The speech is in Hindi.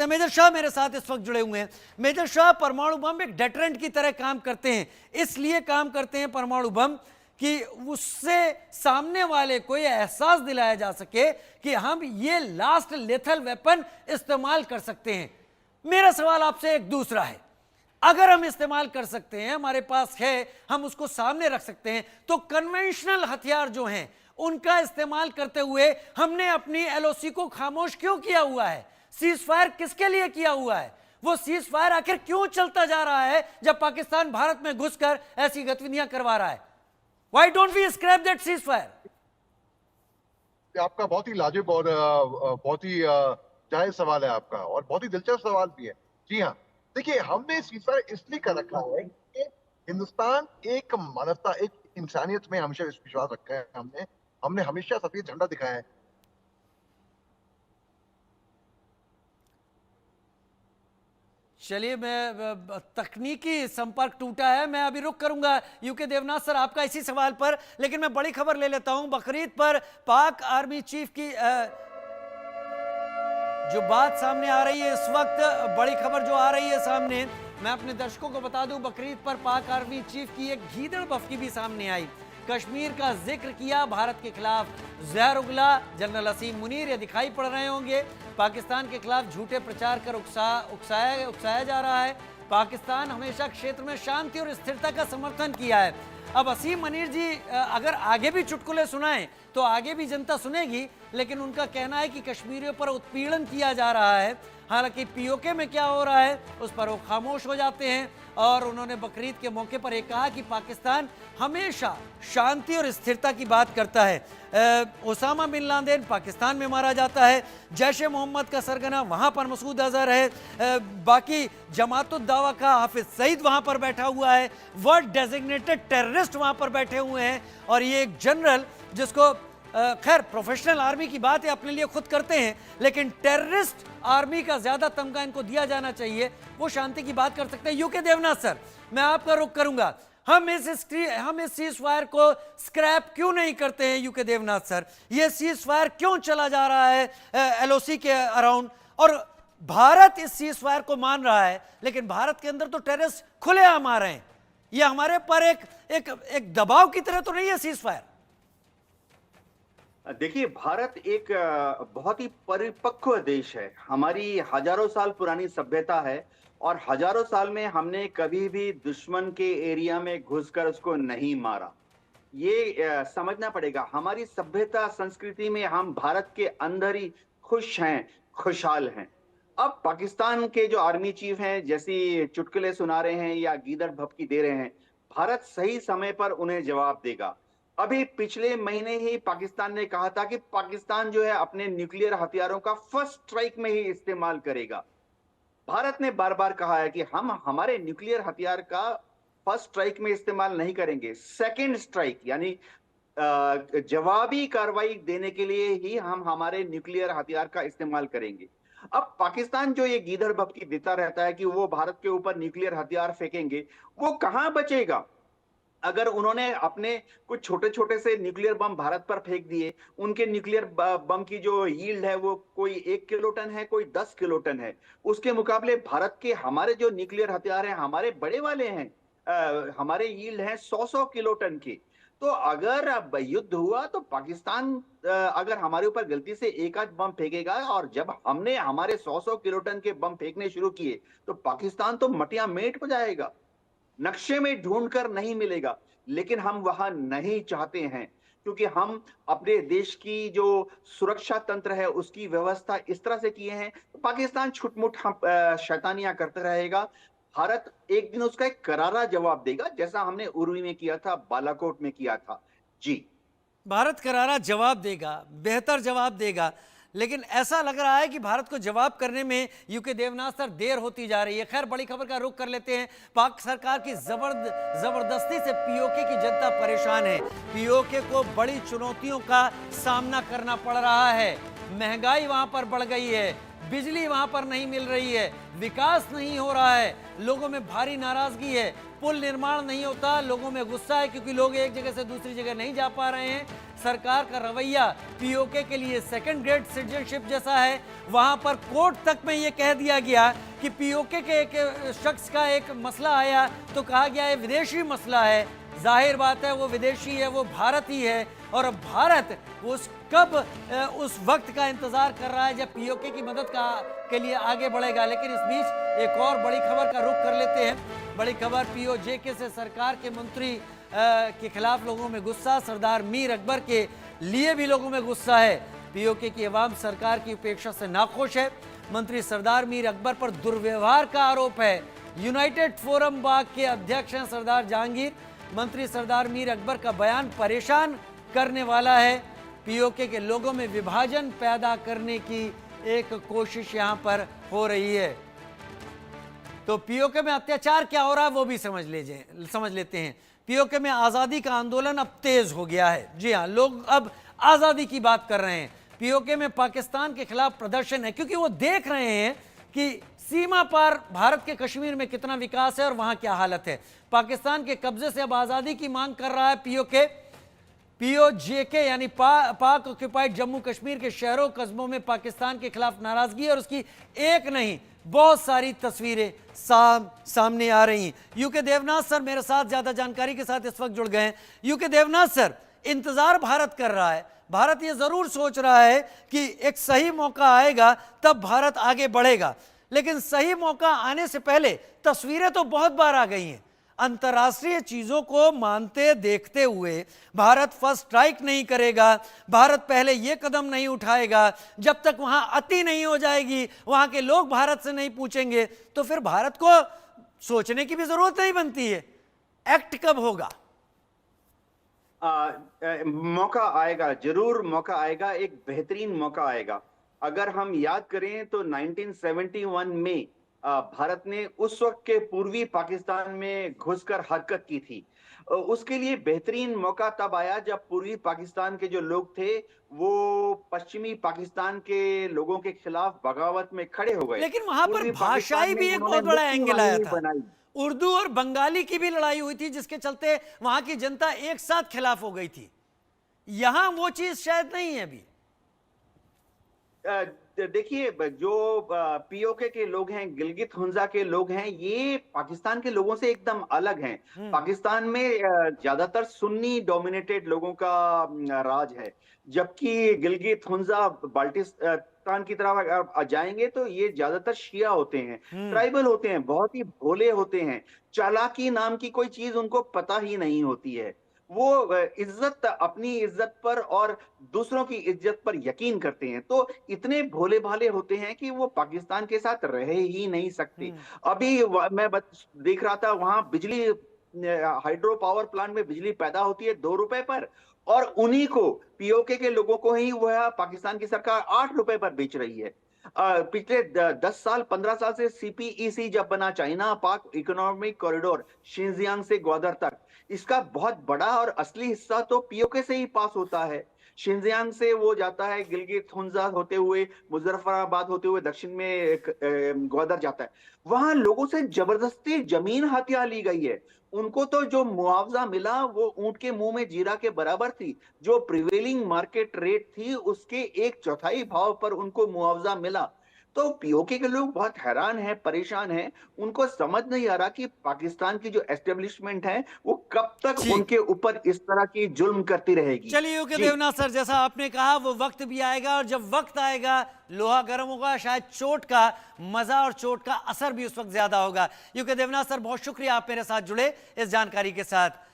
मेजर शाह मेरे साथ इस वक्त जुड़े हुए हैं। मेजर शाह, परमाणु बम एक डेटरेंट की तरह काम करते हैं, इसलिए काम करते हैं परमाणु बम कि उससे सामने वाले को यह एहसास दिलाया जा सके कि हम ये लास्ट लेथल वेपन इस्तेमाल कर सकते हैं। मेरा सवाल आपसे एक दूसरा है, अगर हम इस्तेमाल कर सकते हैं, हमारे पास है, हम उसको सामने रख सकते हैं, तो कन्वेंशनल हथियार जो हैं उनका इस्तेमाल करते हुए हमने अपनी एलओसी को खामोश क्यों किया हुआ है? सीज फायर किसके लिए किया हुआ है? वो सीज फायर आखिर क्यों चलता जा रहा है जब पाकिस्तान भारत में घुसकर ऐसी गतिविधियां करवा रहा है? Why don't we scrap that ceasefire? आपका बहुत ही लाजिब और बहुत ही जायज सवाल है आपका, और बहुत ही दिलचस्प सवाल भी है। जी हाँ, देखिए, हमने सीजफायर इसलिए कर रखा है कि हिंदुस्तान एक मानवता, एक इंसानियत में हमेशा विश्वास रखा है। हमने हमेशा सफेद झंडा दिखाया है। चलिए, मैं तकनीकी संपर्क टूटा है, मैं अभी रुक करूंगा यूके देवनाथ सर आपका इसी सवाल पर, लेकिन मैं बड़ी खबर ले लेता हूं। बकरीद पर पाक आर्मी चीफ की जो बात सामने आ रही है इस वक्त, बड़ी खबर जो आ रही है सामने, मैं अपने दर्शकों को बता दूं, बकरीद पर पाक आर्मी चीफ की एक गीदड़ बफकी भी सामने आई। कश्मीर का जिक्र किया, भारत के खिलाफ जहर उगला। जनरल असीम मुनीर ये दिखाई पड़ रहे होंगे, पाकिस्तान के खिलाफ झूठे प्रचार कर उकसाया जा रहा है। पाकिस्तान हमेशा क्षेत्र में शांति और स्थिरता का समर्थन किया है। अब असीम मुनीर जी अगर आगे भी चुटकुले सुनाएं तो आगे भी जनता सुनेगी, लेकिन उनका कहना है कि कश्मीरियों पर उत्पीड़न किया जा रहा है। हालांकि पीओके में क्या हो रहा है उस पर वो खामोश हो जाते हैं, और उन्होंने बकरीद के मौके पर एक कहा कि पाकिस्तान हमेशा शांति और स्थिरता की बात करता है। ओसामा बिन लादेन पाकिस्तान में मारा जाता है, जैश ए मोहम्मद का सरगना वहाँ पर मसूद अजहर है, बाकी जमातुद दावा का हाफिज सईद वहाँ पर बैठा हुआ है, वर्ल्ड डेजिग्नेटेड टेररिस्ट वहाँ पर बैठे हुए हैं, और ये एक जनरल जिसको खैर प्रोफेशनल आर्मी की बात है, अपने लिए खुद करते हैं, लेकिन टेररिस्ट आर्मी का ज्यादा तमगा इनको दिया जाना चाहिए, वो शांति की बात कर सकते हैं। यूके देवनाथ सर, मैं आपका रुख करूंगा, हम इस सीज फायर को स्क्रैप क्यों नहीं करते हैं? यूके देवनाथ सर, ये सीज फायर क्यों चला जा रहा है एलओसी के अराउंड? और भारत इस सीज फायर को मान रहा है, लेकिन भारत के अंदर तो टेररिस्ट खुलेआम आ रहे हैं। ये हमारे पर एक दबाव की तरह तो नहीं है सीज फायर? देखिए, भारत एक बहुत ही परिपक्व देश है। हमारी हजारों साल पुरानी सभ्यता है, और हजारों साल में हमने कभी भी दुश्मन के एरिया में घुसकर उसको नहीं मारा। ये समझना पड़ेगा। हमारी सभ्यता संस्कृति में हम भारत के अंदर ही खुश हैं, खुशहाल हैं। अब पाकिस्तान के जो आर्मी चीफ हैं, जैसी चुटकुले सुना रहे हैं या गीदड़ भभकी दे रहे हैं, भारत सही समय पर उन्हें जवाब देगा। अभी पिछले महीने ही पाकिस्तान ने कहा था कि पाकिस्तान जो है अपने न्यूक्लियर हथियारों का फर्स्ट स्ट्राइक में ही इस्तेमाल करेगा। भारत ने बार बार कहा है कि हम हमारे न्यूक्लियर हथियार का फर्स्ट स्ट्राइक में इस्तेमाल नहीं करेंगे, सेकेंड स्ट्राइक यानी जवाबी कार्रवाई देने के लिए ही हम हमारे न्यूक्लियर हथियार का इस्तेमाल करेंगे। अब पाकिस्तान जो ये गीदड़ भभकी देता रहता है कि वो भारत के ऊपर न्यूक्लियर हथियार फेंकेंगे, वो कहां बचेगा? अगर उन्होंने अपने कुछ छोटे छोटे से न्यूक्लियर बम भारत पर फेंक दिए, उनके न्यूक्लियर बम की जो यील्ड है वो कोई 1 किलोटन है, कोई 10 किलोटन है, उसके मुकाबले भारत के हमारे जो न्यूक्लियर हथियार हैं हमारे बड़े वाले हैं, हमारे यील्ड है 100 किलोटन की। तो अगर अब युद्ध हुआ तो पाकिस्तान अगर हमारे ऊपर गलती से एक आध बम फेंकेगा, और जब हमने हमारे 100 किलोटन के बम फेंकने शुरू किए तो पाकिस्तान तो मटिया मेट हो जाएगा, नक्शे में ढूंढकर नहीं मिलेगा। लेकिन हम वहां नहीं चाहते हैं, क्योंकि हम अपने देश की जो सुरक्षा तंत्र है उसकी व्यवस्था इस तरह से किए हैं। तो पाकिस्तान छुटमुट शैतानियां करता रहेगा, भारत एक दिन उसका एक करारा जवाब देगा, जैसा हमने उरी में किया था, बालाकोट में किया था। जी, भारत करारा जवाब देगा, बेहतर जवाब देगा, लेकिन ऐसा लग रहा है कि भारत को जवाब करने में यूके देवनाथ सर देर होती जा रही है। खैर, बड़ी खबर का रुख कर लेते हैं। पाक सरकार की जबरदस्ती से पीओके की जनता परेशान है। पीओके को बड़ी चुनौतियों का सामना करना पड़ रहा है। महंगाई वहां पर बढ़ गई है, बिजली वहां पर नहीं मिल रही है, विकास नहीं हो रहा है, लोगों में भारी नाराजगी है, पुल निर्माण नहीं होता, लोगों में गुस्सा है क्योंकि लोग एक जगह से दूसरी जगह नहीं जा पा रहे हैं, सरकार का रवैया पीओके के लिए सेकंड ग्रेड सिटीजनशिप जैसा है। वहां पर कोर्ट तक में ये कह दिया गया कि पीओके के एक शख्स का एक मसला आया तो कहा गया है विदेशी मसला है। जाहिर बात है वो विदेशी है, वो भारतीय है, और अब भारत उस वक्त का इंतजार कर रहा है जब पीओके की मदद के लिए आगे बढ़ेगा। लेकिन इस बीच एक और बड़ी खबर का रुख कर लेते हैं। बड़ी खबर पीओजेके से सरकार के मंत्री के खिलाफ लोगों में गुस्सा, सरदार मीर अकबर के लिए भी लोगों में गुस्सा है। पीओके की अवाम सरकार की उपेक्षा से नाखुश है। मंत्री सरदार मीर अकबर पर दुर्व्यवहार का आरोप है। यूनाइटेड फोरम बाग के अध्यक्ष हैं सरदार जहांगीर। मंत्री सरदार मीर अकबर का बयान परेशान करने वाला है। पीओके के लोगों में विभाजन पैदा करने की एक कोशिश यहां पर हो रही है। तो पीओके में अत्याचार क्या हो रहा है वो भी समझ लेते हैं। पीओके में आज़ादी का आंदोलन अब तेज हो गया है। जी हाँ, लोग अब आज़ादी की बात कर रहे हैं। पीओके में पाकिस्तान के खिलाफ प्रदर्शन है क्योंकि वो देख रहे हैं कि सीमा पार भारत के कश्मीर में कितना विकास है और वहां क्या हालत है। पाकिस्तान के कब्जे से अब आज़ादी की मांग कर रहा है पीओजेके यानी पाक ऑक्युपाइड जम्मू कश्मीर के शहरों कस्बों में पाकिस्तान के खिलाफ नाराजगी और उसकी एक नहीं बहुत सारी तस्वीरें सामने आ रही हैं। यूके देवनाथ सर मेरे साथ ज्यादा जानकारी के साथ इस वक्त जुड़ गए हैं। यूके देवनाथ सर, इंतजार भारत कर रहा है। भारत ये जरूर सोच रहा है कि एक सही मौका आएगा तब भारत आगे बढ़ेगा, लेकिन सही मौका आने से पहले तस्वीरें तो बहुत बार आ गई हैं। अंतर्राष्ट्रीय चीजों को मानते देखते हुए भारत फर्स्ट स्ट्राइक नहीं करेगा, भारत पहले यह कदम नहीं उठाएगा जब तक वहां अति नहीं हो जाएगी, वहां के लोग भारत से नहीं पूछेंगे, तो फिर भारत को सोचने की भी जरूरत नहीं बनती है। एक्ट कब होगा? मौका आएगा, जरूर मौका आएगा, एक बेहतरीन मौका आएगा। अगर हम याद करें तो 1971 में भारत ने उस वक्त के पूर्वी पाकिस्तान में घुसकर हरकत की थी। उसके लिए बेहतरीन मौका तब आया जब पूर्वी पाकिस्तान के जो लोग थे वो पश्चिमी पाकिस्तान के लोगों के खिलाफ बगावत में खड़े हो गए। लेकिन वहां पर भाषाई भी एक बहुत बड़ा एंगल आया था। उर्दू और बंगाली की भी लड़ाई हुई थी जिसके चलते वहां की जनता एक साथ खिलाफ हो गई थी। यहां वो चीज शायद नहीं है अभी। देखिए, जो पीओके के लोग हैं, गिलगित हुंजा के लोग हैं, ये पाकिस्तान के लोगों से एकदम अलग हैं। पाकिस्तान में ज्यादातर सुन्नी डोमिनेटेड लोगों का राज है, जबकि गिलगित हुंजा बाल्टिस्तान की तरफ जाएंगे तो ये ज्यादातर शिया होते हैं, ट्राइबल होते हैं, बहुत ही भोले होते हैं। चालाकी नाम की कोई चीज उनको पता ही नहीं होती है। वो इज्जत, अपनी इज्जत पर और दूसरों की इज्जत पर यकीन करते हैं, तो इतने भोले भाले होते हैं कि वो पाकिस्तान के साथ रह ही नहीं सकते। अभी मैं देख रहा था, वहां बिजली, हाइड्रो पावर प्लांट में बिजली पैदा होती है 2 रुपए पर, और उन्हीं को, पीओके के लोगों को ही वह पाकिस्तान की सरकार 8 रुपए पर बेच रही है। पिछले 10 साल 15 साल से सीपीईसी जब बना, चाइना पाक इकोनॉमिक कॉरिडोर, शिनजियांग से ग्वादर तक, इसका बहुत बड़ा और असली हिस्सा तो पीओके से ही पास होता है। शिनजियांग से वो जाता है गिलगित हुंजा होते हुए, मुजफ्फराबाद होते हुए दक्षिण में ग्वादर जाता है। वहां लोगों से जबरदस्ती जमीन हथिया ली गई है। उनको तो जो मुआवजा मिला वो ऊंट के मुंह में जीरा के बराबर थी। जो प्रिवेलिंग मार्केट रेट थी उसके 1/4 भाव पर उनको मुआवजा मिला। तो पीओके के लोग बहुत हैरान हैं, परेशान हैं। उनको समझ नहीं आ रहा कि पाकिस्तान की जो एस्टेब्लिशमेंट है वो कब तक उनके ऊपर इस तरह की जुल्म करती रहेगी। चलिए यूके देवनाथ सर, जैसा आपने कहा वो वक्त भी आएगा, और जब वक्त आएगा लोहा गर्म होगा, शायद चोट का मजा और चोट का असर भी उस वक्त ज्यादा होगा। यूके देवनाथ सर, बहुत शुक्रिया आप मेरे साथ जुड़े इस जानकारी के साथ।